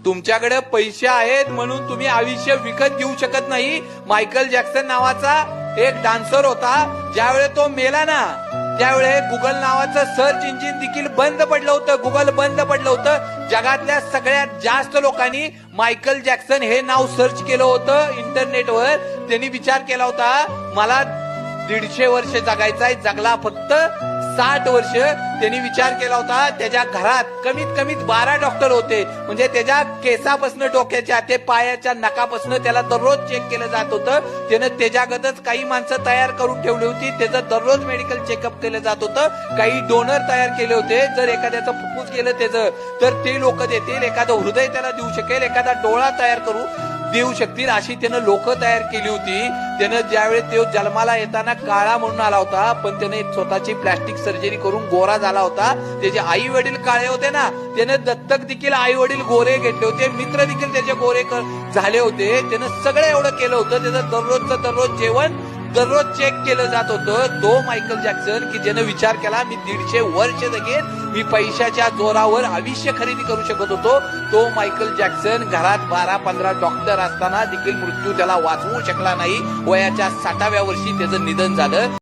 तुमच्याकडे पैसे आहेत म्हणून तुम्ही आयुष्य विकत घेऊ शकत नाही. मायकल जॅक्सन नावाचा एक डान्सर होता, ज्यावेळेस तो मेला ना त्यावेळेस गुगल नावाचं सर्च इंजिन देखील बंद पडलं होतं. गुगल बंद पडलं होतं. जगातल्या सगळ्यात जास्त लोकांनी मायकल जॅक्सन हे नाव सर्च केलं होतं इंटरनेटवर. त्यांनी विचार केला होता मला 150 वर्ष जगायचंय, जगला फक्त 60 वर्ष. त्यांनी विचार केला होता. त्याच्या घरात कमीत कमी 12 डॉक्टर होते, म्हणजे त्याच्या केसापासून डोक्याच्या ते पायाच्या नकापासून त्याला दररोज चेक केलं जात होतं. त्यानं त्याच्यागतच काही माणसं तयार करून ठेवली होती, त्याचं दररोज मेडिकल चेकअप केलं जात होतं. काही डोनर तयार केले होते, जर एखाद्याचं फुफ्फुस गेलं त्याचं तर ते लोक देतील, एखादं हृदय त्याला देऊ शकेल, एखादा डोळा तयार करू देऊ शकतील, अशी त्यानं लोक तयार केली होती. त्यानं ज्यावेळेस तो जन्माला येताना काळा म्हणून आला होता, पण त्याने स्वतःची प्लास्टिक सर्जरी करून गोरा झाला होता. त्याचे आई वडील काळे होते ना, त्यानं दत्तक देखील आई वडील गोरे घेतले होते, मित्र देखील त्याचे गोरे झाले होते. त्यानं सगळं एवढं केलं होतं. त्याचं दररोज जेवण दररोज चेक केलं जात होतं. तो मायकल जॅक्सन की ज्यानं विचार केला मी 150 वर्ष जगेन, मी पैशाच्या जोरावर आयुष्य खरेदी करू शकत होतो. तो मायकल जॅक्सन घरात 12-15 डॉक्टर असताना देखील मृत्यू त्याला वाचवू शकला नाही. वयाच्या 60व्या वर्षी त्याचं निधन झालं.